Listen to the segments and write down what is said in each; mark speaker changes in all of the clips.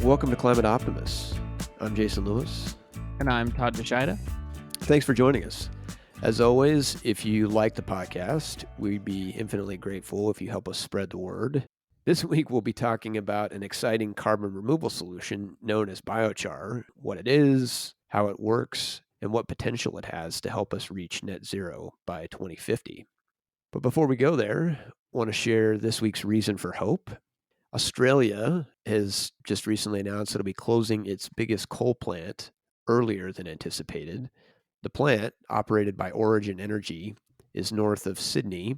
Speaker 1: Welcome to Climate Optimists. I'm Jason Lewis.
Speaker 2: And I'm Todd Biochar.
Speaker 1: Thanks for joining us. As always, if you like the podcast, we'd be infinitely grateful if you help us spread the word. This week, we'll be talking about an exciting carbon removal solution known as Biochar, what it is, how it works, and what potential it has to help us reach net zero by 2050. But before we go there, I want to share this week's reason for hope. Australia has just recently announced it'll be closing its biggest coal plant earlier than anticipated. The plant, operated by Origin Energy, is north of Sydney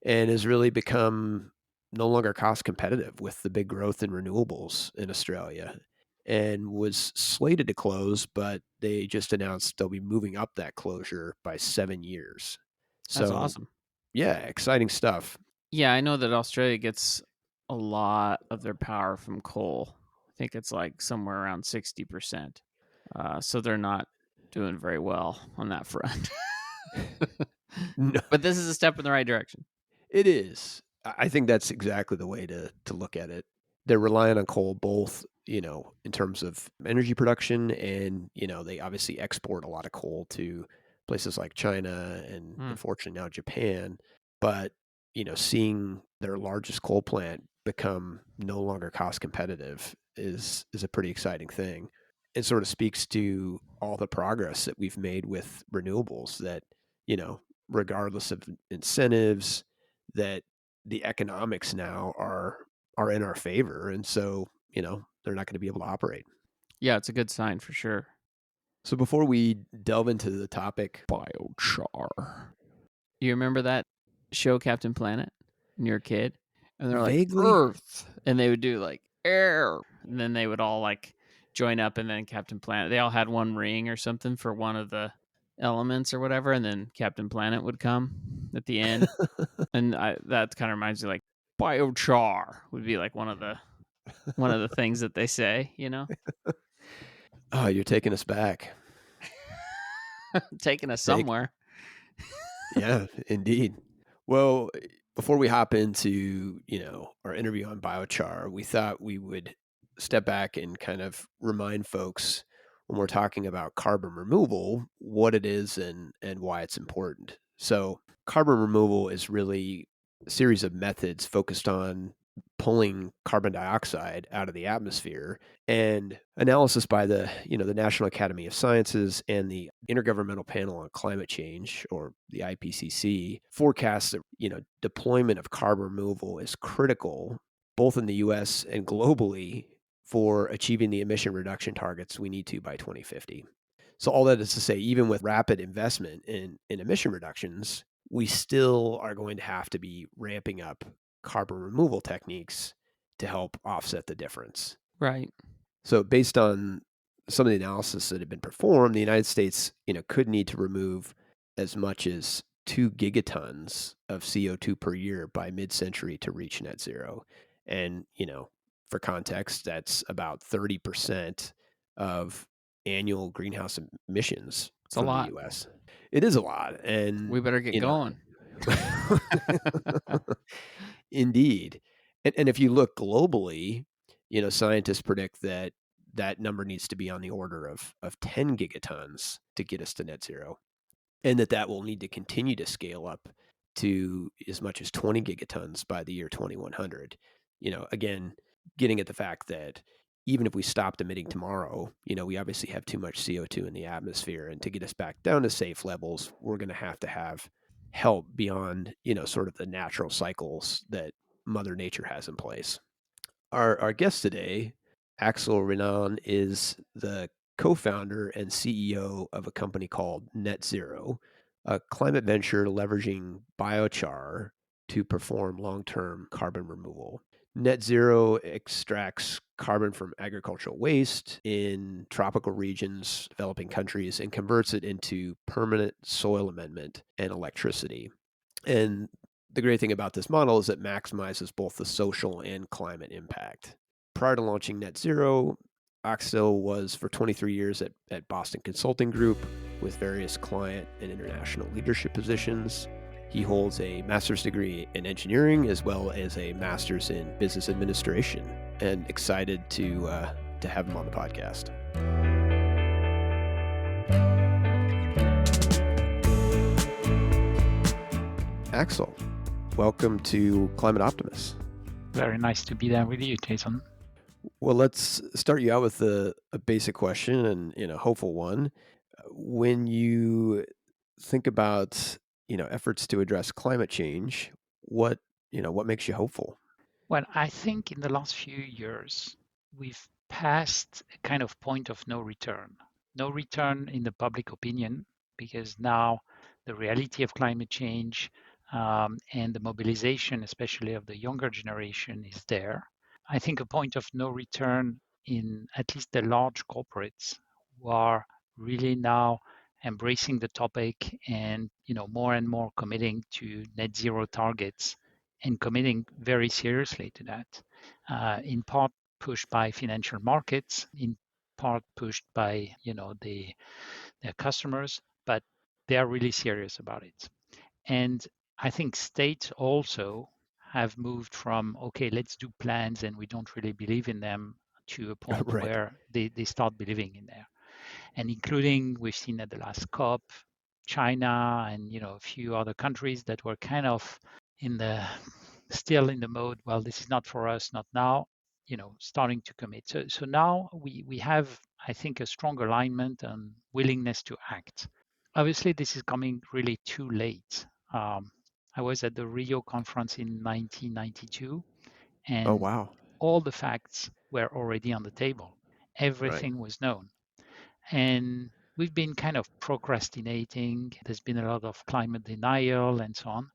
Speaker 1: and has really become no longer cost competitive with the big growth in renewables in Australia, and was slated to close, but they just announced they'll be moving up that closure by 7 years.
Speaker 2: That's awesome.
Speaker 1: Yeah, exciting stuff.
Speaker 2: Yeah, I know that Australia gets a lot of their power from coal. I think it's like somewhere around 60%. So they're not doing very well on that front.
Speaker 1: No,
Speaker 2: But this is a step in the right direction.
Speaker 1: it is. I think that's exactly the way to look at it. They're relying on coal both, in terms of energy production, and, they obviously export a lot of coal to places like China and unfortunately now Japan. But, seeing their largest coal plant become no longer cost competitive is a pretty exciting thing. It sort of speaks to all the progress that we've made with renewables that, regardless of incentives, that the economics now are in our favor. And so, they're not going to be able to operate.
Speaker 2: Yeah, it's a good sign for sure.
Speaker 1: So before we delve into the topic,
Speaker 2: Biochar. You remember that show, Captain Planet, when you were a kid? And they're like,
Speaker 1: vaguely,
Speaker 2: Earth. And they would do like, air. And then they would all like join up, and then Captain Planet, they all had one ring or something for one of the elements or whatever. And then Captain Planet would come at the end. And that kind of reminds me, like, biochar would be like one of the things that they say,
Speaker 1: Oh, you're taking us back.
Speaker 2: taking us somewhere.
Speaker 1: Yeah, indeed. Well, before we hop into, our interview on biochar, we thought we would step back and kind of remind folks, when we're talking about carbon removal, what it is and why it's important. So carbon removal is really a series of methods focused on pulling carbon dioxide out of the atmosphere, and analysis by the National Academy of Sciences and the Intergovernmental Panel on Climate Change, or the IPCC, forecasts that deployment of carbon removal is critical both in the US and globally for achieving the emission reduction targets we need to by 2050. So all that is to say, even with rapid investment in emission reductions, we still are going to have to be ramping up carbon removal techniques to help offset the difference.
Speaker 2: Right.
Speaker 1: So based on some of the analysis that had been performed, the United States, could need to remove as much as 2 gigatons of CO2 per year by mid-century to reach net zero. And, for context, that's about 30% of annual greenhouse emissions from the U.S. It is a lot. And
Speaker 2: we better get going.
Speaker 1: Indeed. And if you look globally, scientists predict that number needs to be on the order of 10 gigatons to get us to net zero, and that will need to continue to scale up to as much as 20 gigatons by the year 2100. Again, getting at the fact that even if we stopped emitting tomorrow, we obviously have too much CO2 in the atmosphere, and to get us back down to safe levels, we're going to have help beyond, sort of the natural cycles that Mother Nature has in place. Our guest today, Axel Reinaud, is the co-founder and CEO of a company called Net Zero, a climate venture leveraging biochar to perform long-term carbon removal. Net Zero extracts carbon from agricultural waste in tropical regions, developing countries, and converts it into permanent soil amendment and electricity. And the great thing about this model is it maximizes both the social and climate impact. Prior to launching Net Zero, Axel was for 23 years at Boston Consulting Group with various client and international leadership positions. He holds a master's degree in engineering as well as a master's in business administration, and excited to to have him on the podcast. Axel, welcome to Climate Optimists.
Speaker 3: Very nice to be there with you, Jason.
Speaker 1: Well, let's start you out with a basic question and a hopeful one. When you think about efforts to address climate change, what what makes you hopeful?
Speaker 3: Well, I think in the last few years, we've passed a kind of point of no return. No return in the public opinion, because now the reality of climate change and the mobilization, especially of the younger generation, is there. I think a point of no return in at least the large corporates who are really now embracing the topic and more and more committing to net zero targets and committing very seriously to that, in part pushed by financial markets, in part pushed by their customers, but they are really serious about it. And I think states also have moved from, okay, let's do plans and we don't really believe in them, to a point
Speaker 1: Right.
Speaker 3: where they start believing in them. And including, we've seen at the last COP, China and a few other countries that were kind of in the still in the mode, well, this is not for us, not now, starting to commit. So now we have, I think, a strong alignment and willingness to act. Obviously, this is coming really too late. I was at the Rio conference in 1992,
Speaker 1: Oh,
Speaker 3: and
Speaker 1: wow.
Speaker 3: all the facts were already on the table.
Speaker 1: Right.
Speaker 3: Everything was known. And we've been kind of procrastinating. There's been a lot of climate denial and so on.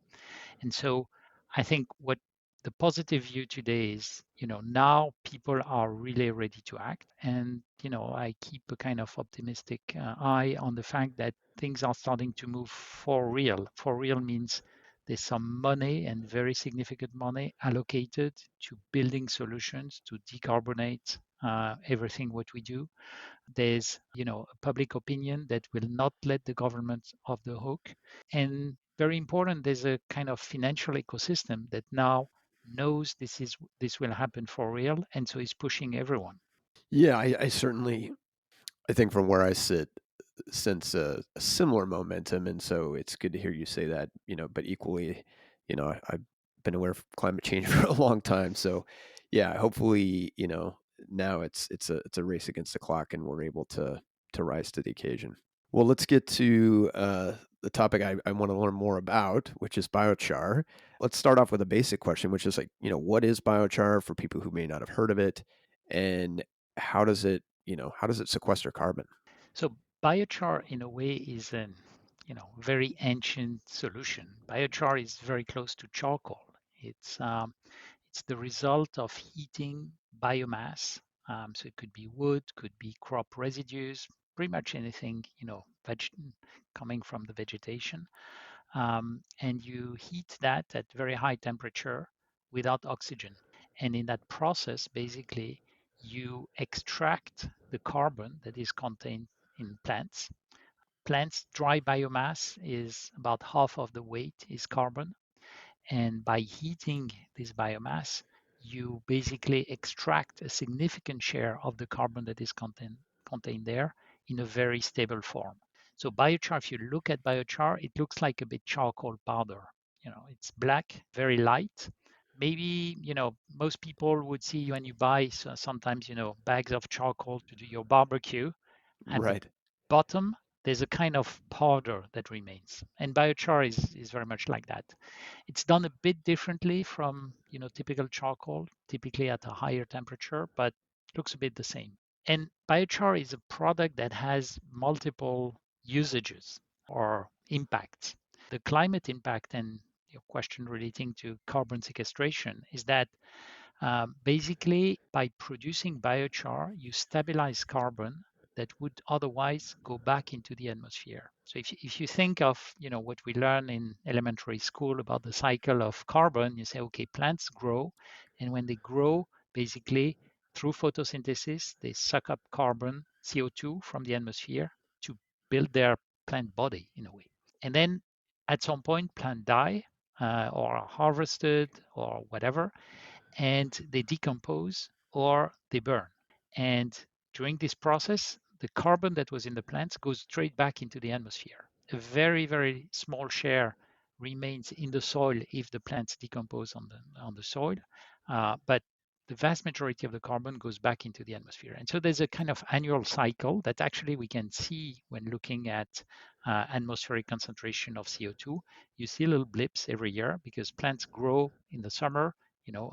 Speaker 3: And so I think what the positive view today is, now people are really ready to act. And, I keep a kind of optimistic eye on the fact that things are starting to move for real. For real means there's some money, and very significant money, allocated to building solutions to decarbonate everything what we do. There's a public opinion that will not let the government off the hook. And very important, there's a kind of financial ecosystem that now knows this will happen for real, and so is pushing everyone.
Speaker 1: Yeah, I certainly, I think from where I sit, sense a similar momentum, and so it's good to hear you say that. But equally, I've been aware of climate change for a long time, so yeah, hopefully, now it's a race against the clock, and we're able to rise to the occasion. Well, let's get to the topic I want to learn more about, which is biochar. Let's start off with a basic question, which is like, what is biochar for people who may not have heard of it, and how does it sequester carbon?
Speaker 3: So biochar, in a way, is a very ancient solution. Biochar is very close to charcoal. It's the result of heating biomass. So it could be wood, could be crop residues, pretty much anything coming from the vegetation. And you heat that at very high temperature without oxygen. And in that process, basically, you extract the carbon that is contained in plants. Plants' dry biomass is about half of the weight is carbon. And by heating this biomass, you basically extract a significant share of the carbon that is contained there in a very stable form. So biochar, if you look at biochar, it looks like a bit charcoal powder. It's black, very light. Maybe, most people would see when you buy sometimes, bags of charcoal to do your barbecue. At the
Speaker 1: Right.
Speaker 3: bottom, there's a kind of powder that remains. And biochar is very much like that. It's done a bit differently from typical charcoal, typically at a higher temperature, but looks a bit the same. And biochar is a product that has multiple usages or impacts. The climate impact, and your question relating to carbon sequestration, is that basically, by producing biochar, you stabilize carbon that would otherwise go back into the atmosphere. So if you think of what we learn in elementary school about the cycle of carbon, you say, okay, plants grow, and when they grow, basically through photosynthesis, they suck up carbon, CO2 from the atmosphere to build their plant body in a way. And then at some point, plant die or are harvested or whatever, and they decompose or they burn. And during this process, the carbon that was in the plants goes straight back into the atmosphere. A very, very small share remains in the soil if the plants decompose on the soil, but the vast majority of the carbon goes back into the atmosphere. And so there's a kind of annual cycle that actually we can see when looking at atmospheric concentration of CO2. You see little blips every year because plants grow in the summer,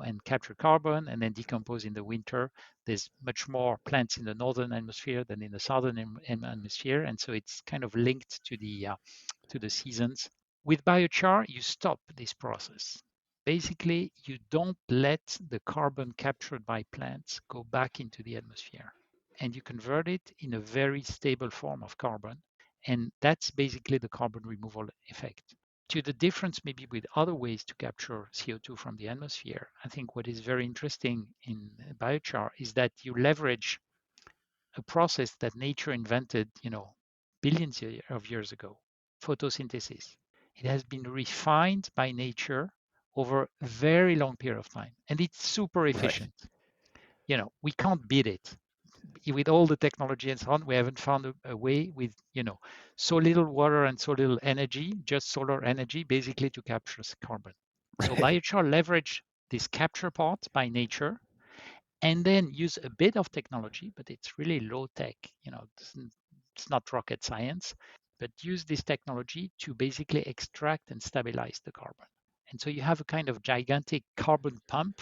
Speaker 3: and capture carbon and then decompose in the winter. There's much more plants in the northern hemisphere than in the southern hemisphere, and so it's kind of linked to the seasons. With biochar, you stop this process. Basically, you don't let the carbon captured by plants go back into the atmosphere, and you convert it in a very stable form of carbon, and that's basically the carbon removal effect. To the difference maybe with other ways to capture CO2 from the atmosphere, I think what is very interesting in biochar is that you leverage a process that nature invented, billions of years ago, photosynthesis. It has been refined by nature over a very long period of time, and it's super
Speaker 1: Right.
Speaker 3: efficient. We can't beat it. With all the technology and so on, we haven't found a way with, so little water and so little energy, just solar energy, basically to capture carbon. So
Speaker 1: Right.
Speaker 3: biochar leverage this capture part by nature and then use a bit of technology, but it's really low tech. It's not rocket science, but use this technology to basically extract and stabilize the carbon. And so you have a kind of gigantic carbon pump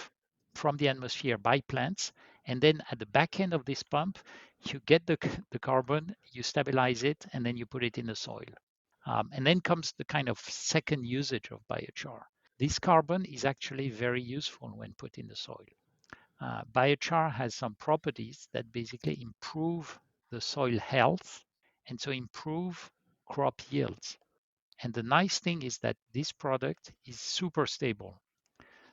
Speaker 3: from the atmosphere by plants. And then at the back end of this pump, you get the carbon, you stabilize it, and then you put it in the soil. And then comes the kind of second usage of biochar. This carbon is actually very useful when put in the soil. Biochar has some properties that basically improve the soil health and so improve crop yields. And the nice thing is that this product is super stable.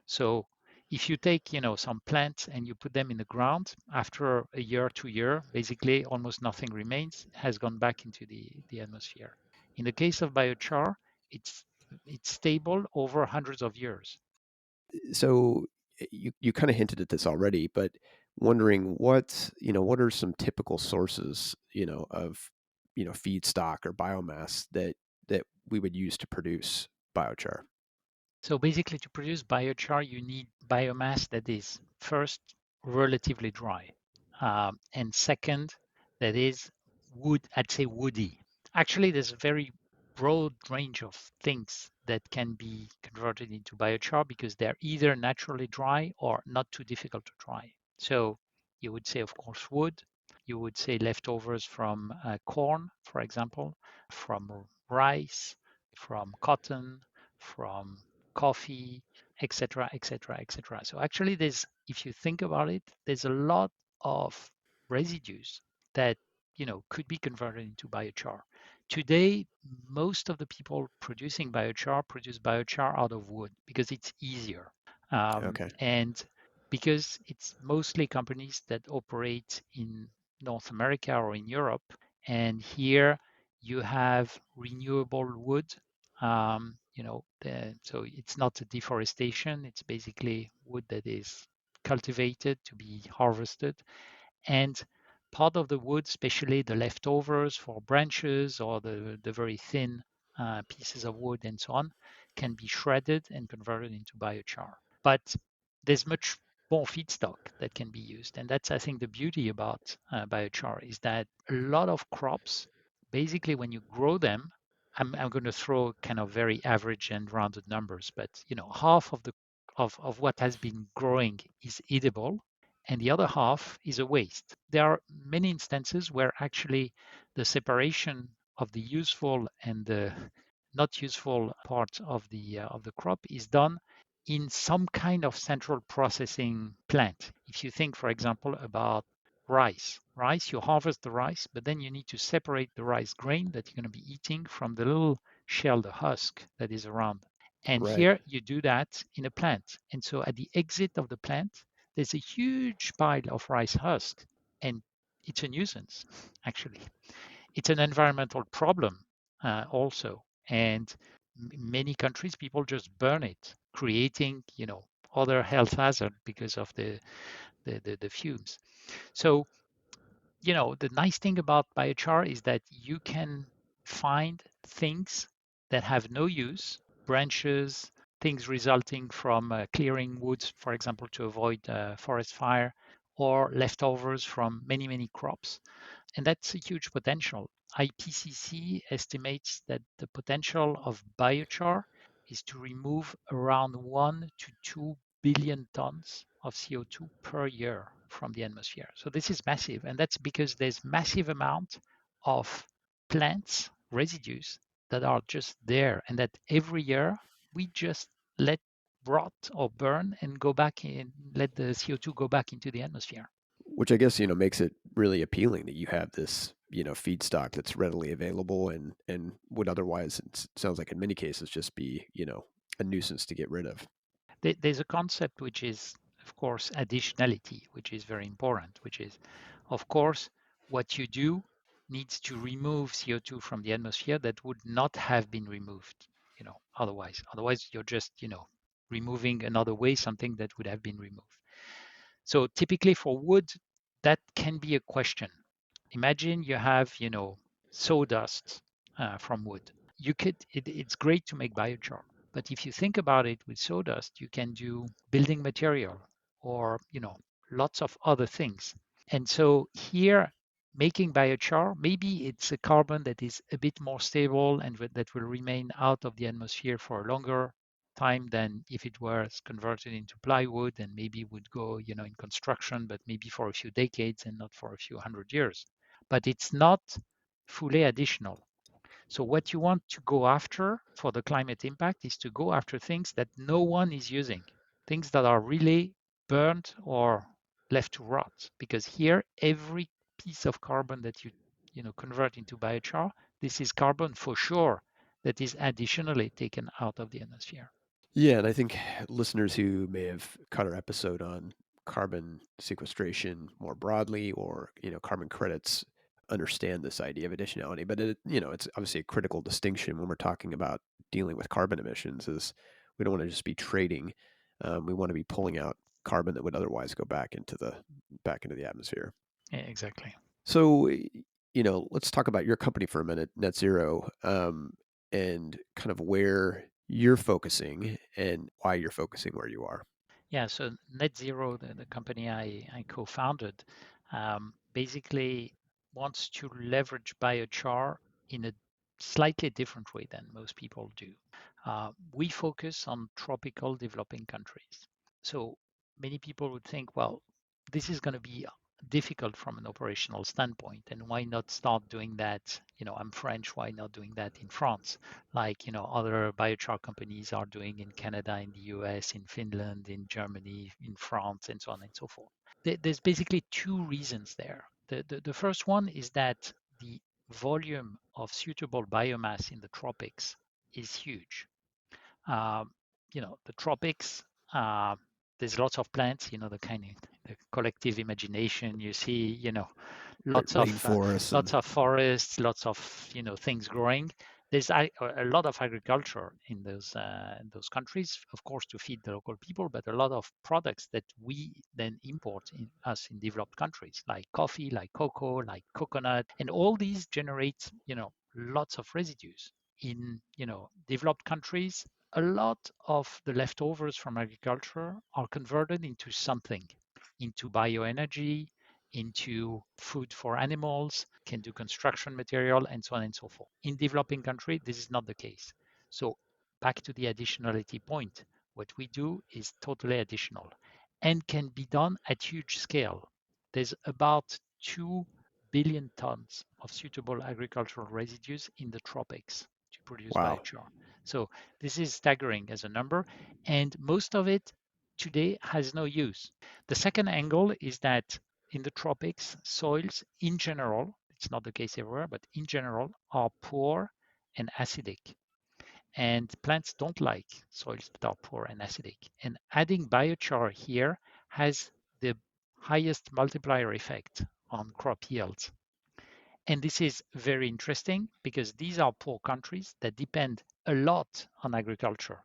Speaker 3: So if you take, some plants and you put them in the ground, after a year, 2 year, basically almost nothing remains, has gone back into the atmosphere. In the case of biochar, it's it's stable over hundreds of years.
Speaker 1: So you kind of hinted at this already, but wondering what are some typical sources, of, feedstock or biomass that we would use to produce biochar?
Speaker 3: So basically, to produce biochar, you need biomass that is first relatively dry, and second, that is I'd say woody. Actually, there's a very broad range of things that can be converted into biochar because they're either naturally dry or not too difficult to dry. So you would say, of course, wood. You would say leftovers from corn, for example, from rice, from cotton, from coffee, etc., etc., etc. So actually, if you think about it, there's a lot of residues that could be converted into biochar. Today, most of the people producing biochar produce biochar out of wood because it's easier,
Speaker 1: Okay.
Speaker 3: and because it's mostly companies that operate in North America or in Europe, and here you have renewable wood, so it's not a deforestation. It's basically wood that is cultivated to be harvested. And part of the wood, especially the leftovers for branches or the very thin pieces of wood and so on, can be shredded and converted into biochar. But there's much more feedstock that can be used. And that's, I think, the beauty about biochar is that a lot of crops, basically, when you grow them, I'm going to throw kind of very average and rounded numbers, but half of the of what has been growing is edible, and the other half is a waste. There are many instances where actually the separation of the useful and the not useful part of the crop is done in some kind of central processing plant. If you think, for example, about rice, you harvest the rice, but then you need to separate the rice grain that you're going to be eating from the little shell, the husk that is around. And
Speaker 1: Right.
Speaker 3: here you do that in a plant. And so at the exit of the plant, there's a huge pile of rice husk, and it's a nuisance, actually. It's an environmental problem also. And many countries, people just burn it, creating, other health hazard because of the fumes. So the nice thing about biochar is that you can find things that have no use, branches, things resulting from clearing woods, for example, to avoid forest fire, or leftovers from many, many crops. And that's a huge potential. IPCC estimates that the potential of biochar is to remove around 1 to 2 billion tons of CO2 per year from the atmosphere. So this is massive, and that's because there's massive amount of plants residues that are just there, and that every year we just let rot or burn and go back in, let the CO2 go back into the atmosphere.
Speaker 1: Which I guess, makes it really appealing that you have this, feedstock that's readily available and would otherwise, it sounds like in many cases, just be, a nuisance to get rid of.
Speaker 3: There's a concept which is, of course, additionality, which is very important, which is, of course, what you do needs to remove CO2 from the atmosphere that would not have been removed, otherwise. Otherwise, you're just, removing another way something that would have been removed. So typically for wood, that can be a question. Imagine you have, sawdust from wood. It's great to make biochar, but if you think about it, with sawdust, you can do building material or, lots of other things. And so here, making biochar, maybe it's a carbon that is a bit more stable and that will remain out of the atmosphere for a longer time than if it was converted into plywood and maybe would go, in construction, but maybe for a few decades and not for a few hundred years. But it's not fully additional. So what you want to go after for the climate impact is to go after things that no one is using, things that are really burned or left to rot. Because here, every piece of carbon that you convert into biochar, this is carbon for sure that is additionally taken out of the atmosphere.
Speaker 1: Yeah, and I think listeners who may have caught our episode on carbon sequestration more broadly, or carbon credits, understand this idea of additionality. But it's obviously a critical distinction when we're talking about dealing with carbon emissions. Is we don't want to just be trading. We want to be pulling out carbon that would otherwise go back into the atmosphere.
Speaker 3: Yeah, exactly.
Speaker 1: So, let's talk about your company for a minute, Net Zero, and kind of where you're focusing and why you're focusing where you are.
Speaker 3: Yeah, so Net Zero, the company I co-founded, basically wants to leverage biochar in a slightly different way than most people do. We focus on tropical developing countries. So many people would think, well, this is going to be difficult from an operational standpoint, and why not start doing that? I'm French, why not doing that in France? Like, other biochar companies are doing in Canada, in the US, in Finland, in Germany, in France, and so on and so forth. There's basically two reasons there. The first one is that the volume of suitable biomass in the tropics is huge. Um, the tropics, uh, there's lots of plants, the kind of the collective imagination you see,
Speaker 1: Right,
Speaker 3: lots of
Speaker 1: rainforests and
Speaker 3: lots of forests, lots of things growing. There's a lot of agriculture in those countries, of course, to feed the local people, but a lot of products that we then import in developed countries, like coffee, like cocoa, like coconut, and all these generate lots of residues. In developed countries, a lot of the leftovers from agriculture are converted into something, into bioenergy, into food for animals, can do construction material, and so on and so forth. In developing countries, this is not the case. So back to the additionality point, what we do is totally additional and can be done at huge scale. There's about 2 billion tons of suitable agricultural residues in the tropics to produce
Speaker 1: wow.
Speaker 3: biochar. So this is staggering as a number, and most of it today has no use. The second angle is that in the tropics, soils in general, it's not the case everywhere, but in general, are poor and acidic. And plants don't like soils that are poor and acidic. And adding biochar here has the highest multiplier effect on crop yields. And this is very interesting because these are poor countries that depend a lot on agriculture.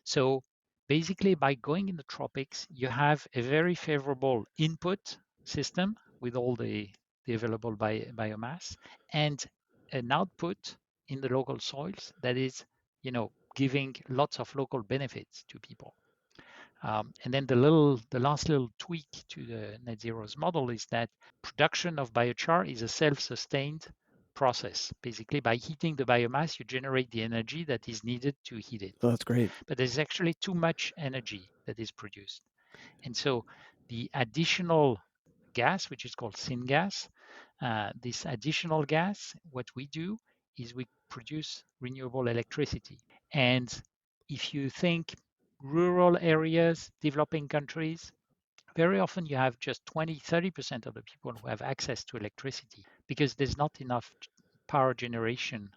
Speaker 3: So basically, by going in the tropics, you have a very favorable input system with all the the available biomass, and an output in the local soils that is, giving lots of local benefits to people. And then the last little tweak to the net zero's model is that production of biochar is a self-sustained process. Basically, by heating the biomass, you generate the energy that is needed to heat it.
Speaker 1: Oh, that's great.
Speaker 3: But there's actually too much energy that is produced. And so the additional gas, which is called syngas, this additional gas, what we do is we produce renewable electricity. And if you think rural areas, developing countries, very often you have just 20-30% of the people who have access to electricity because there's not enough power generation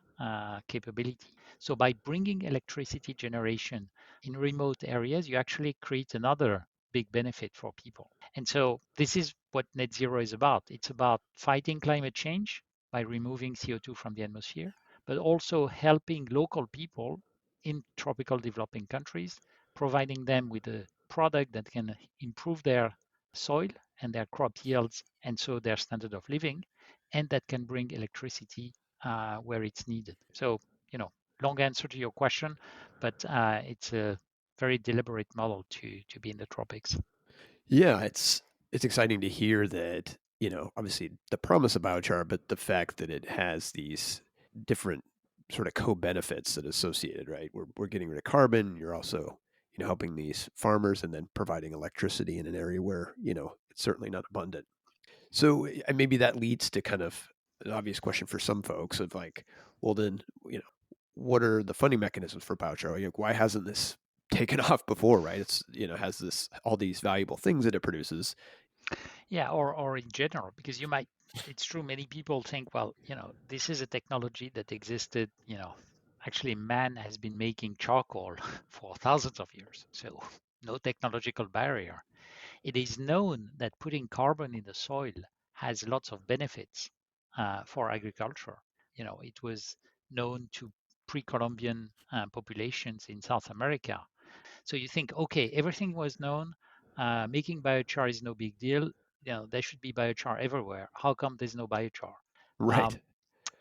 Speaker 3: capability. So by bringing electricity generation in remote areas, you actually create another big benefit for people. And so this is what net zero is about. It's about fighting climate change by removing CO2 from the atmosphere, but also helping local people in tropical developing countries, providing them with a product that can improve their soil and their crop yields, and so their standard of living, and that can bring electricity where it's needed. So, long answer to your question, but it's a very deliberate model to be in the tropics.
Speaker 1: Yeah, it's exciting to hear that, obviously the promise of biochar, but the fact that it has these different sort of co-benefits that are associated, right? We're getting rid of carbon, you're also, helping these farmers and then providing electricity in an area where, it's certainly not abundant. So and maybe that leads to kind of an obvious question for some folks of like, well then, what are the funding mechanisms for biochar? Like, why hasn't this taken off before, right? It's has this all these valuable things that it produces.
Speaker 3: Yeah, or in general, because you might, it's true, many people think, well, this is a technology that existed, actually man has been making charcoal for thousands of years, so no technological barrier. It is known that putting carbon in the soil has lots of benefits for agriculture. It was known to pre-Columbian populations in South America. So you think, okay, everything was known. Making biochar is no big deal. There should be biochar everywhere. How come there's no biochar?
Speaker 1: Right.
Speaker 3: Um,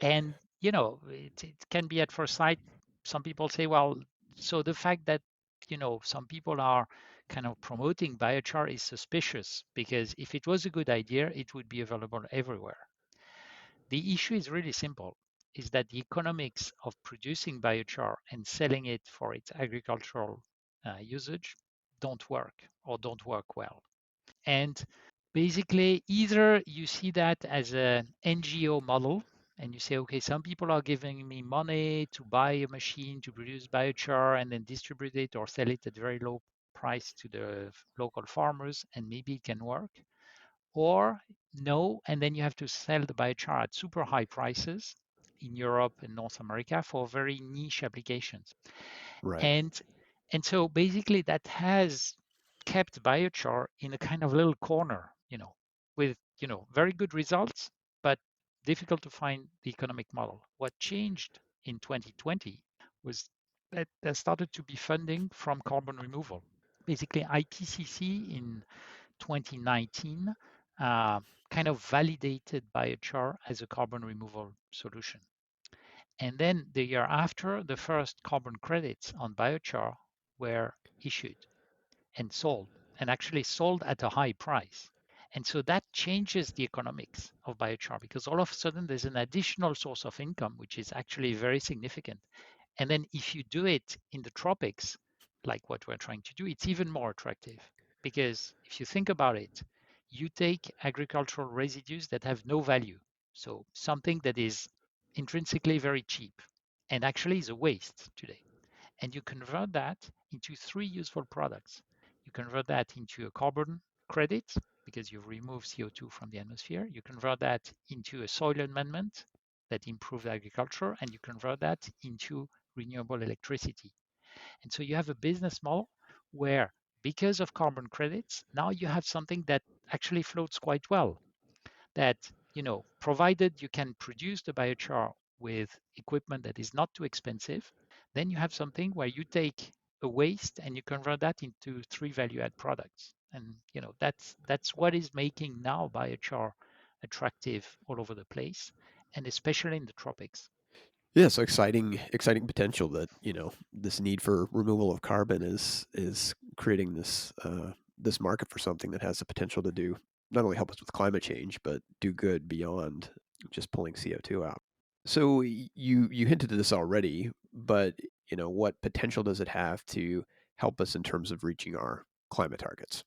Speaker 3: and it can be at first sight. Some people say, well, so the fact that some people are kind of promoting biochar is suspicious because if it was a good idea, it would be available everywhere. The issue is really simple, is that the economics of producing biochar and selling it for its agricultural usage don't work or don't work well. And basically, either you see that as an NGO model and you say, okay, some people are giving me money to buy a machine to produce biochar and then distribute it or sell it at very low price to the local farmers, and maybe it can work. Or no, and then you have to sell the biochar at super high prices in Europe and North America for very niche applications.
Speaker 1: Right.
Speaker 3: And and so basically that has kept biochar in a kind of little corner, with very good results, but difficult to find the economic model. What changed in 2020 was that there started to be funding from carbon removal. Basically, IPCC in 2019 kind of validated biochar as a carbon removal solution. And then the year after, the first carbon credits on biochar were issued and sold, and actually sold at a high price. And so that changes the economics of biochar because all of a sudden there's an additional source of income, which is actually very significant. And then if you do it in the tropics, like what we're trying to do, it's even more attractive. Because if you think about it, you take agricultural residues that have no value. So something that is intrinsically very cheap and actually is a waste today. And you convert that into three useful products. You convert that into a carbon credit because you've removed CO2 from the atmosphere. You convert that into a soil amendment that improves agriculture, and you convert that into renewable electricity. And so you have a business model where, because of carbon credits, now you have something that actually floats quite well. That, provided you can produce the biochar with equipment that is not too expensive, then you have something where you take a waste and you convert that into three value add products. And that's what is making now biochar attractive all over the place, and especially in the tropics.
Speaker 1: Yeah, so exciting potential that, this need for removal of carbon is creating this market for something that has the potential to do not only help us with climate change, but do good beyond just pulling CO2 out. So you hinted at this already, but what potential does it have to help us in terms of reaching our climate targets?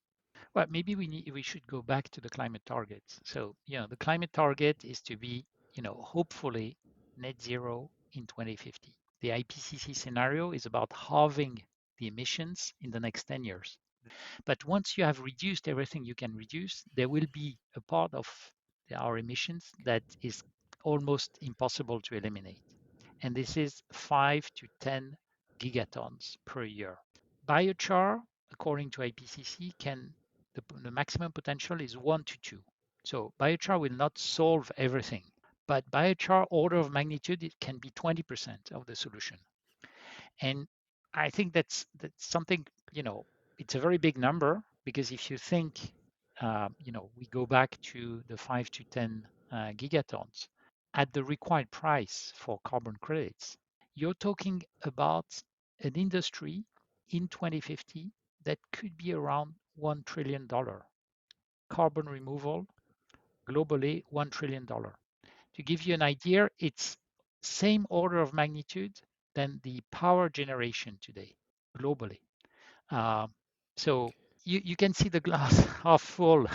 Speaker 3: Well, maybe we should go back to the climate targets. So, the climate target is to be, hopefully net zero in 2050. The IPCC scenario is about halving the emissions in the next 10 years. But once you have reduced everything you can reduce, there will be a part of our emissions that is almost impossible to eliminate. And this is 5 to 10 gigatons per year. Biochar, according to IPCC, the maximum potential is 1 to 2. So biochar will not solve everything, but biochar order of magnitude, it can be 20% of the solution. And I think that's something, it's a very big number, because if you think, we go back to the 5 to 10 gigatons at the required price for carbon credits, you're talking about an industry in 2050 that could be around $1 trillion. Carbon removal globally, $1 trillion. To give you an idea, it's same order of magnitude than the power generation today globally. Uh, so you can see the glass half full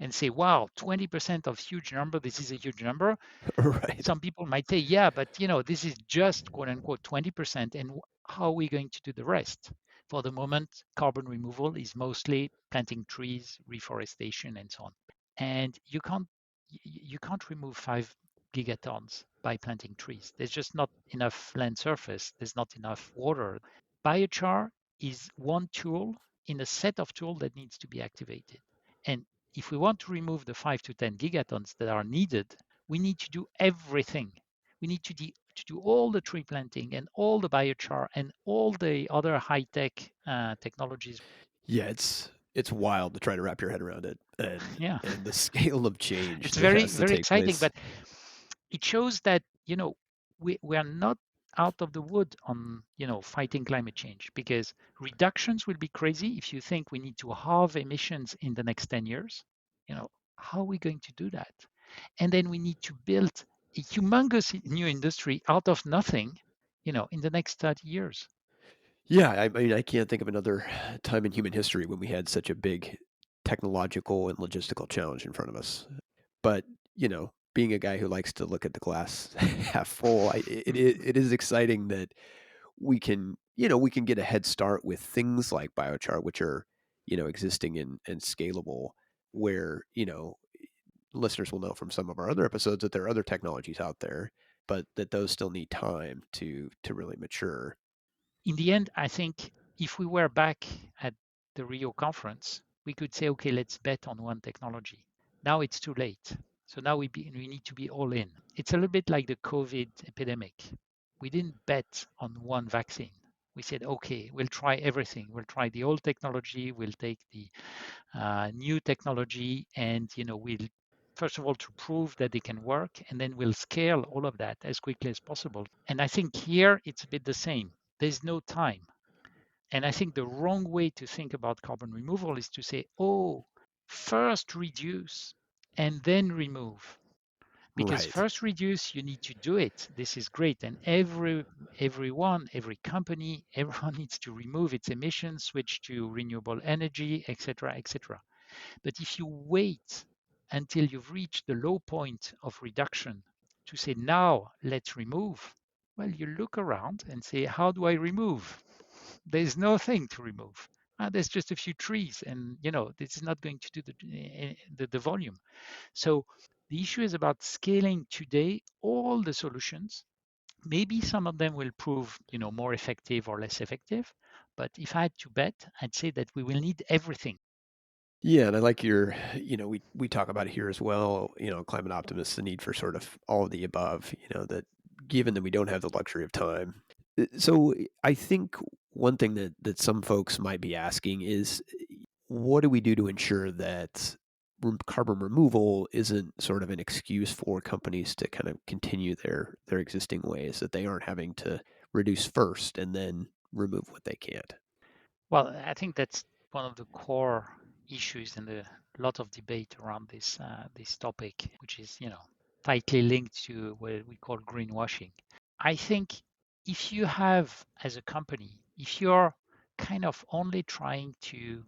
Speaker 3: and say, wow, 20% of huge number, this is a huge number.
Speaker 1: Right.
Speaker 3: Some people might say, yeah, but this is just quote unquote 20%. And how are we going to do the rest? For the moment, carbon removal is mostly planting trees, reforestation, and so on. And you can't remove 5 gigatons by planting trees. There's just not enough land surface. There's not enough water. Biochar is one tool in a set of tools that needs to be activated. And if we want to remove the 5 to 10 gigatons that are needed, we need to do everything. We need to do all the tree planting and all the biochar and all the other high-tech technologies.
Speaker 1: Yeah, it's wild to try to wrap your head around it, and
Speaker 3: Yeah,
Speaker 1: and the scale of change
Speaker 3: it's
Speaker 1: that
Speaker 3: very,
Speaker 1: has to
Speaker 3: very
Speaker 1: take
Speaker 3: exciting,
Speaker 1: place.
Speaker 3: but it shows that, we are not out of the wood on, fighting climate change, because reductions will be crazy. If you think we need to halve emissions in the next 10 years, how are we going to do that? And then we need to build a humongous new industry out of nothing, in the next 30 years.
Speaker 1: Yeah, I mean, I can't think of another time in human history when we had such a big technological and logistical challenge in front of us. But, being a guy who likes to look at the glass half full, it is exciting that we can get a head start with things like biochar, which are, existing and scalable, where, listeners will know from some of our other episodes that there are other technologies out there, but that those still need time to really mature.
Speaker 3: In the end, I think if we were back at the Rio conference, we could say, okay, let's bet on one technology. Now it's too late. So now we need to be all in. It's a little bit like the COVID epidemic. We didn't bet on one vaccine. We said, okay, we'll try everything. We'll try the old technology. We'll take the new technology, and we'll first of all to prove that they can work, and then we'll scale all of that as quickly as possible. And I think here it's a bit the same. There's no time. And I think the wrong way to think about carbon removal is to say, oh, first reduce and then remove. Because
Speaker 1: Right.
Speaker 3: first reduce, you need to do it. This is great. And everyone, every company, everyone needs to remove its emissions, switch to renewable energy, etc., etc. But if you wait until you've reached the low point of reduction to say, now let's remove, well, you look around and say, how do I remove? There's nothing to remove. There's just a few trees, and this is not going to do the volume. So the issue is about scaling today all the solutions. Maybe some of them will prove, more effective or less effective. But if I had to bet, I'd say that we will need everything.
Speaker 1: Yeah, and I like we talk about it here as well, climate optimists, the need for sort of all of the above, that given that we don't have the luxury of time. So I think one thing that some folks might be asking is what do we do to ensure that carbon removal isn't sort of an excuse for companies to kind of continue their existing ways, that they aren't having to reduce first and then remove what they can't.
Speaker 3: Well, I think that's one of the core issues in the lot of debate around this topic, which is tightly linked to what we call greenwashing. I think if you have, as a company, if you're kind of only trying to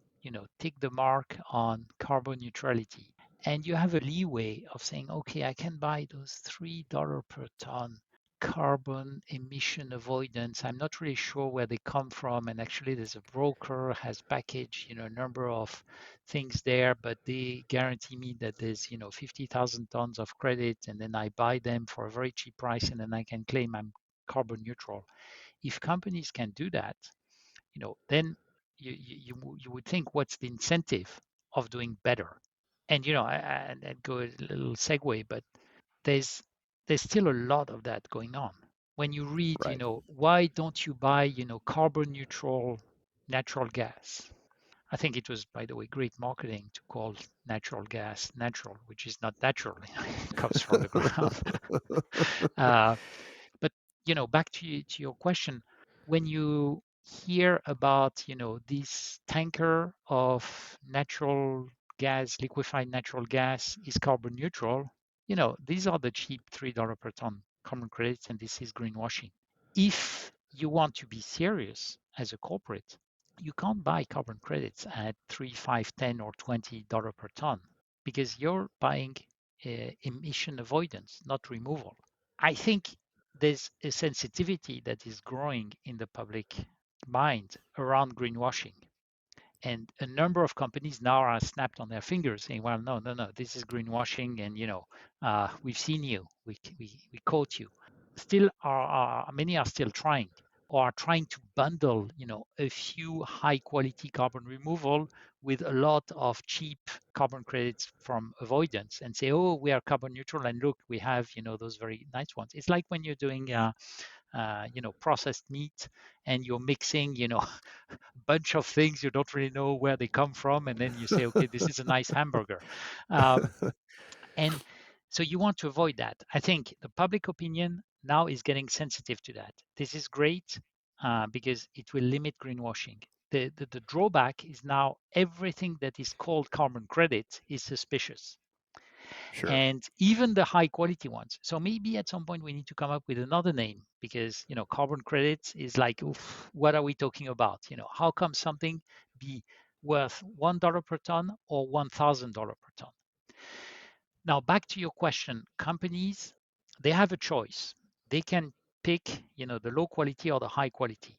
Speaker 3: take the mark on carbon neutrality, and you have a leeway of saying, okay, I can buy those $3 per ton carbon emission avoidance. I'm not really sure where they come from. And actually, there's a broker has packaged, a number of things there, but they guarantee me that there's, 50,000 tons of credit, and then I buy them for a very cheap price, and then I can claim I'm carbon neutral. If companies can do that, then you would think, what's the incentive of doing better? And I'd go a little segue, but there's there's still a lot of that going on. When you read,
Speaker 1: Right.
Speaker 3: why don't you buy, carbon neutral natural gas? I think it was, by the way, great marketing to call natural gas natural, which is not natural. It comes from the ground. Uh, but back to your question, when you hear about this tanker of natural gas, liquefied natural gas is carbon neutral, these are the cheap $3 per ton carbon credits, and this is greenwashing. If you want to be serious as a corporate, you can't buy carbon credits at 3, 5, 10, or $20 per ton, because you're buying emission avoidance, not removal. I think there's a sensitivity that is growing in the public mind around greenwashing. And a number of companies now are snapped on their fingers saying, well, no, no, no, this is greenwashing. And, we've seen you, we caught you. Still, many are still trying, or are trying to bundle, a few high quality carbon removal with a lot of cheap carbon credits from avoidance, and say, oh, we are carbon neutral, and look, we have, those very nice ones. It's like when you're doing processed meat, and you're mixing, a bunch of things, you don't really know where they come from, and then you say, okay, this is a nice hamburger. Um, and so you want to avoid that. I think the public opinion now is getting sensitive to that. This is great, because it will limit greenwashing. The drawback is now everything that is called carbon credit is suspicious,
Speaker 1: Sure.
Speaker 3: and even the high quality ones. So maybe at some point we need to come up with another name, because carbon credits is like, oof, what are we talking about? How come something be worth $1 per ton or $1,000 per ton? Now back to your question, companies, they have a choice. They can pick the low quality or the high quality.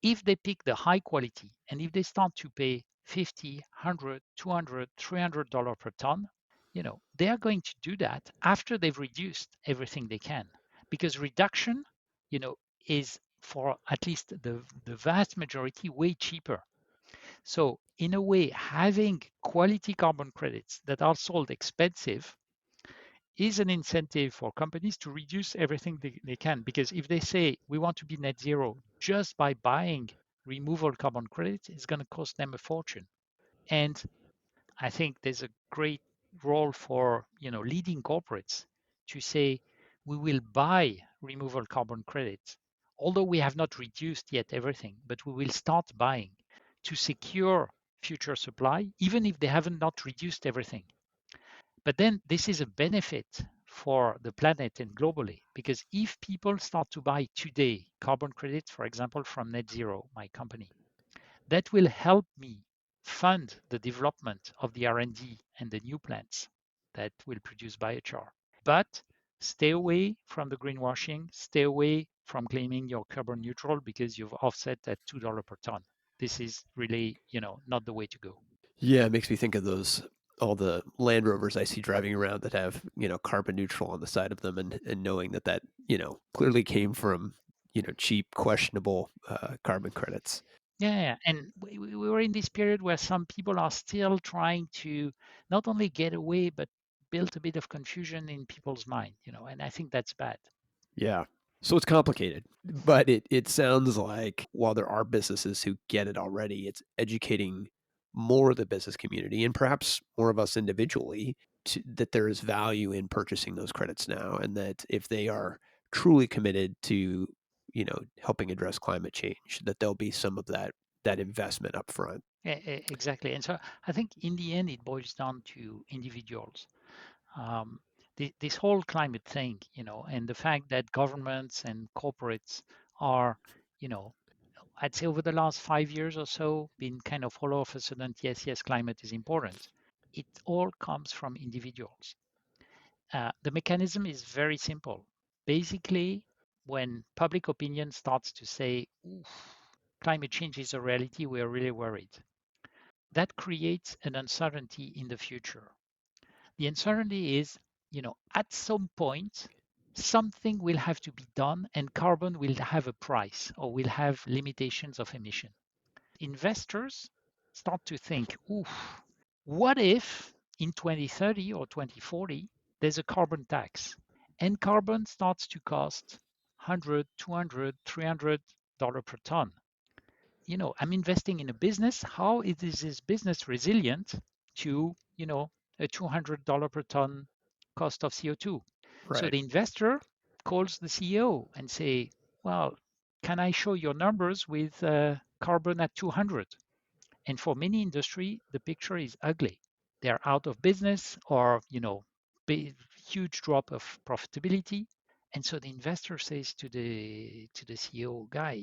Speaker 3: If they pick the high quality, and if they start to pay 50, 100, 200, $300 per ton, they are going to do that after they've reduced everything they can, because reduction, you know, is, for at least the vast majority, way cheaper. So in a way, having quality carbon credits that are sold expensive is an incentive for companies to reduce everything they can. Because if they say we want to be net zero just by buying removal carbon credits, it's going to cost them a fortune. And I think there's a great role for leading corporates to say we will buy removal carbon credits, although we have not reduced yet everything, but we will start buying to secure future supply, even if they haven't not reduced everything. But then this is a benefit for the planet and globally, because if people start to buy today carbon credits, for example, from Net Zero, my company, that will help me fund the development of the R&D and the new plants that will produce biochar. But stay away from the greenwashing, stay away from claiming you're carbon neutral because you've offset at $2 per ton. This is really, not the way to go.
Speaker 1: Yeah, it makes me think of all the Land Rovers I see driving around that have, carbon neutral on the side of them, and knowing that, clearly came from, cheap, questionable carbon credits.
Speaker 3: Yeah, and we were in this period where some people are still trying to not only get away, but build a bit of confusion in people's mind, and I think that's bad.
Speaker 1: Yeah. So it's complicated, but it sounds like while there are businesses who get it already, it's educating more of the business community and perhaps more of us individually that there is value in purchasing those credits now, and that if they are truly committed to, helping address climate change, that there'll be some of that investment up front.
Speaker 3: Exactly. And so I think in the end, it boils down to individuals. Um, this whole climate thing, and the fact that governments and corporates are, you know, I'd say over the last 5 years or so, been kind of all of a sudden, yes, yes, climate is important. It all comes from individuals. The mechanism is very simple. Basically, when public opinion starts to say, "Oof, climate change is a reality, we're really worried," that creates an uncertainty in the future. The uncertainty is, at some point, something will have to be done and carbon will have a price or will have limitations of emission. Investors start to think, oof, what if in 2030 or 2040, there's a carbon tax and carbon starts to cost 100, 200, $300 per ton? I'm investing in a business. How is this business resilient to, a $200 per ton cost of CO2? So
Speaker 1: Right.
Speaker 3: the investor calls the CEO and say, well, can I show your numbers with carbon at 200? And for many industry, the picture is ugly. They're out of business or, huge drop of profitability. And so the investor says to the CEO guy,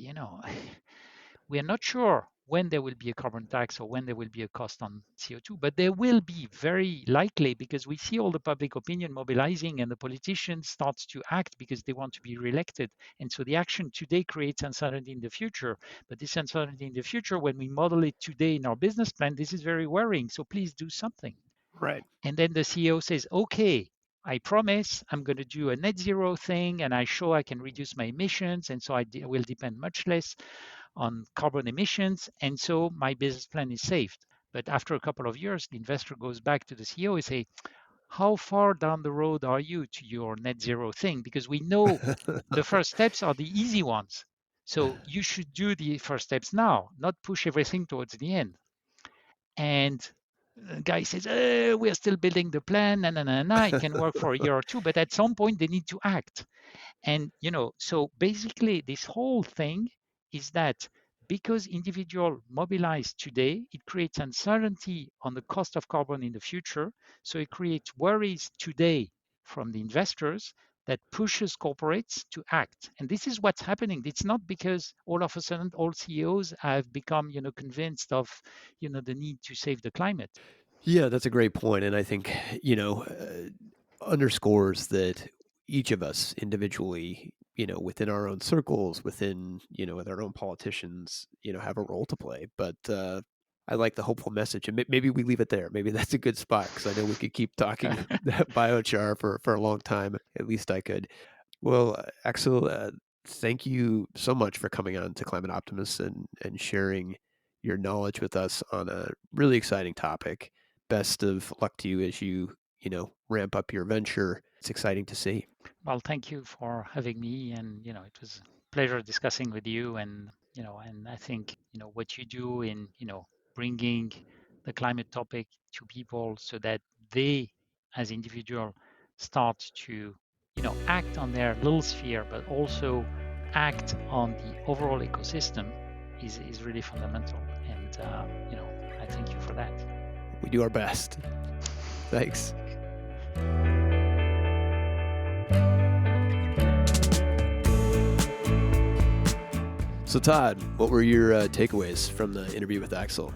Speaker 3: we are not sure when there will be a carbon tax or when there will be a cost on CO2, but there will be very likely because we see all the public opinion mobilizing and the politicians start to act because they want to be reelected. And so the action today creates uncertainty in the future. But this uncertainty in the future, when we model it today in our business plan, this is very worrying. So please do something.
Speaker 1: Right.
Speaker 3: And then the CEO says, okay, I promise I'm going to do a net zero thing and I show I can reduce my emissions. And so I will depend much less on carbon emissions. And so my business plan is saved. But after a couple of years, the investor goes back to the CEO and say, how far down the road are you to your net zero thing? Because we know the first steps are the easy ones. So you should do the first steps now, not push everything towards the end. And the guy says, we're still building the plan, it can work for a year or two, but at some point they need to act. And so basically this whole thing is that because individual mobilize today, it creates uncertainty on the cost of carbon in the future. So it creates worries today from the investors that pushes corporates to act. And this is what's happening. It's not because all of a sudden all CEOs have become, convinced of, the need to save the climate.
Speaker 1: Yeah, that's a great point, and I think, underscores that each of us individually, within our own circles, within, with our own politicians, have a role to play. But I like the hopeful message, and maybe we leave it there. Maybe that's a good spot because I know we could keep talking biochar for a long time. At least I could. Well, Axel, thank you so much for coming on to Climate Optimists and sharing your knowledge with us on a really exciting topic. Best of luck to you as you ramp up your venture. It's exciting to see.
Speaker 3: Well, thank you for having me, and it was a pleasure discussing with you. And I think what you do in bringing the climate topic to people so that they, as individual, start to act on their little sphere, but also act on the overall ecosystem is really fundamental. And I thank you for that.
Speaker 1: We do our best. Thanks. So, Todd, what were your takeaways from the interview with Axel?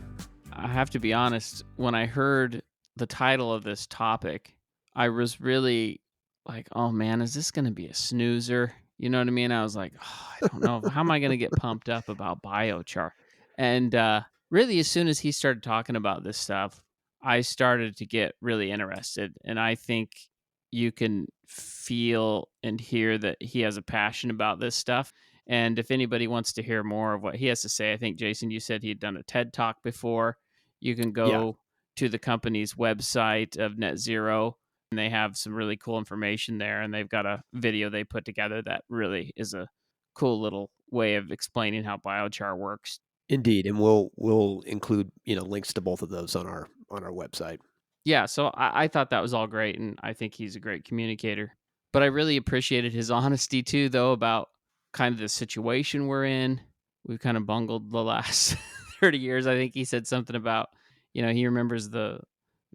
Speaker 2: I have to be honest, when I heard the title of this topic, I was really like, oh man, is this going to be a snoozer? You know what I mean? I was like, oh, I don't know. How am I going to get pumped up about biochar? And really, as soon as he started talking about this stuff, I started to get really interested. And I think you can feel and hear that he has a passion about this stuff. And if anybody wants to hear more of what he has to say, I think, Jason, you said he'd done a TED Talk before. You can
Speaker 1: Yeah.
Speaker 2: go to the company's website of Net Zero, and they have some really cool information there. And they've got a video they put together that really is a cool little way of explaining how biochar works.
Speaker 1: Indeed, and we'll include, links to both of those on our website.
Speaker 2: Yeah, so I thought that was all great, and I think he's a great communicator. But I really appreciated his honesty too, though, about kind of the situation we're in. We've kind of bungled the last 30 years. I think he said something about, he remembers the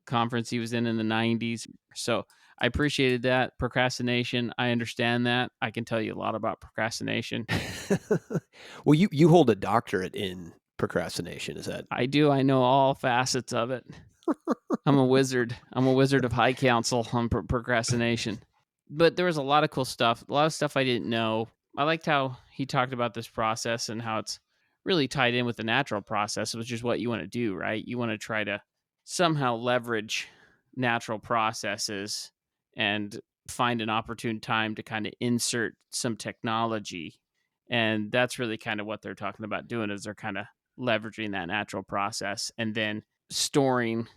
Speaker 2: conference he was in the 90s. So I appreciated that. Procrastination, I understand that. I can tell you a lot about procrastination.
Speaker 1: Well, you hold a doctorate in procrastination, is that?
Speaker 2: I do. I know all facets of it. I'm a wizard. I'm a wizard of high counsel on procrastination. But there was a lot of cool stuff, a lot of stuff I didn't know. I liked how he talked about this process and how it's really tied in with the natural process, which is what you want to do, right? You want to try to somehow leverage natural processes and find an opportune time to kind of insert some technology. And that's really kind of what they're talking about doing, is they're kind of leveraging that natural process and then storing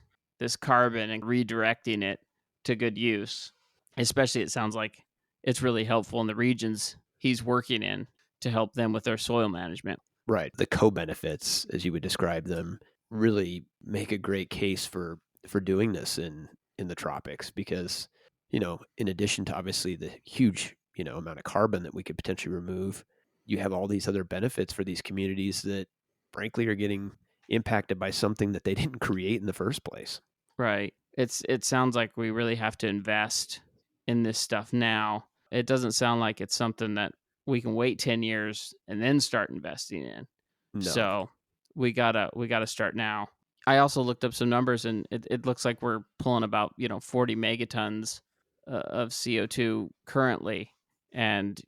Speaker 2: this carbon and redirecting it to good use. Especially, it sounds like it's really helpful in the regions he's working in to help them with their soil management.
Speaker 1: Right. The co-benefits, as you would describe them, really make a great case for doing this in the tropics because, in addition to obviously the huge, amount of carbon that we could potentially remove, you have all these other benefits for these communities that frankly are getting impacted by something that they didn't create in the first place.
Speaker 2: Right. It sounds like we really have to invest in this stuff now. It doesn't sound like it's something that we can wait 10 years and then start investing in.
Speaker 1: No.
Speaker 2: So we gotta start now. I also looked up some numbers, and it looks like we're pulling about 40 megatons of CO2 currently, and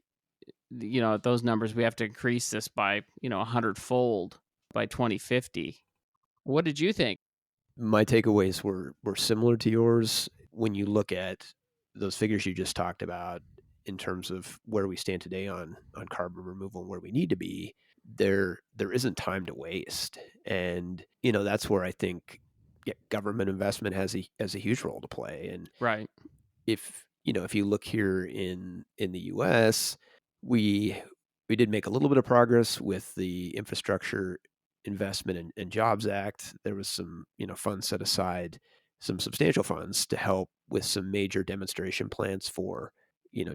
Speaker 2: at those numbers we have to increase this by 100-fold by 2050. What did you think?
Speaker 1: My takeaways were similar to yours when you look at those figures you just talked about in terms of where we stand today on carbon removal and where we need to be. There isn't time to waste, and that's where I think government investment has a huge role to play. And
Speaker 2: Right.
Speaker 1: if you look here in the U.S., we did make a little bit of progress with the Infrastructure Investment and Jobs Act. There was some funds set aside, some substantial funds to help with some major demonstration plants for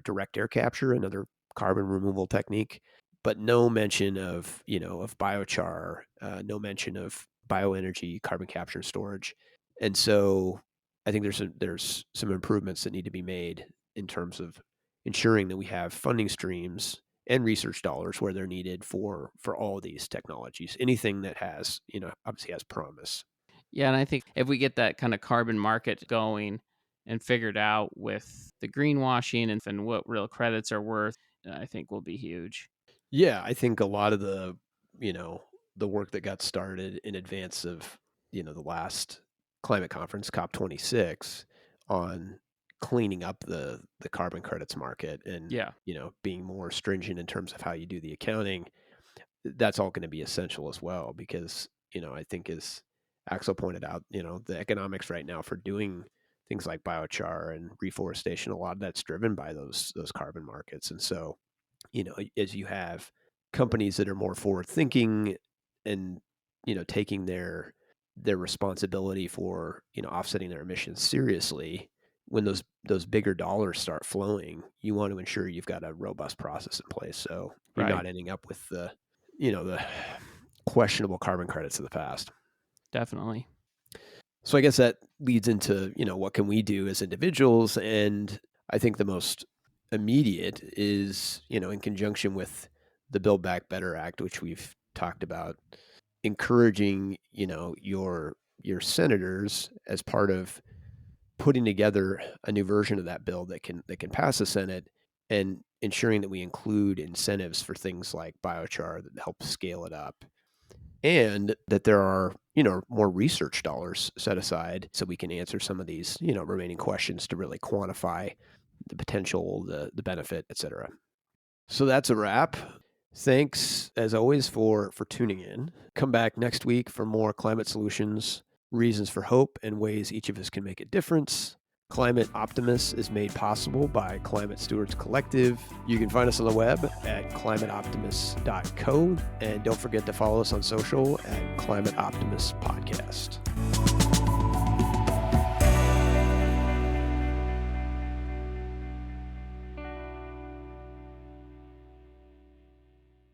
Speaker 1: direct air capture, another carbon removal technique, but no mention of biochar, no mention of bioenergy, carbon capture and storage. And so I think there's some improvements that need to be made in terms of ensuring that we have funding streams and research dollars where they're needed for all of these technologies. Anything that has, obviously has promise.
Speaker 2: Yeah, and I think if we get that kind of carbon market going and figured out with the greenwashing and what real credits are worth, I think will be huge.
Speaker 1: Yeah, I think a lot of the work that got started in advance of, the last climate conference, COP26, on cleaning up the carbon credits market and,
Speaker 2: Yeah,
Speaker 1: being more stringent in terms of how you do the accounting, that's all going to be essential as well because, I think as Axel pointed out, the economics right now for doing things like biochar and reforestation, a lot of that's driven by those carbon markets. And so, as you have companies that are more forward thinking and, taking their responsibility for, offsetting their emissions seriously, when those bigger dollars start flowing, you want to ensure you've got a robust process in place. So you're
Speaker 2: right.
Speaker 1: not ending up with the questionable carbon credits of the past.
Speaker 2: Definitely.
Speaker 1: So I guess that leads into, what can we do as individuals? And I think the most immediate is, in conjunction with the Build Back Better Act, which we've talked about, encouraging, your senators as part of putting together a new version of that bill that can pass the Senate and ensuring that we include incentives for things like biochar that help scale it up and that there are more research dollars set aside so we can answer some of these remaining questions to really quantify the potential, the benefit, etc. So that's a wrap. Thanks as always for tuning in. Come back next week for more climate solutions, reasons for hope, and ways each of us can make a difference. Climate Optimists is made possible by Climate Stewards Collective. You can find us on the web at climateoptimists.co, and don't forget to follow us on social at Climate Optimists Podcast.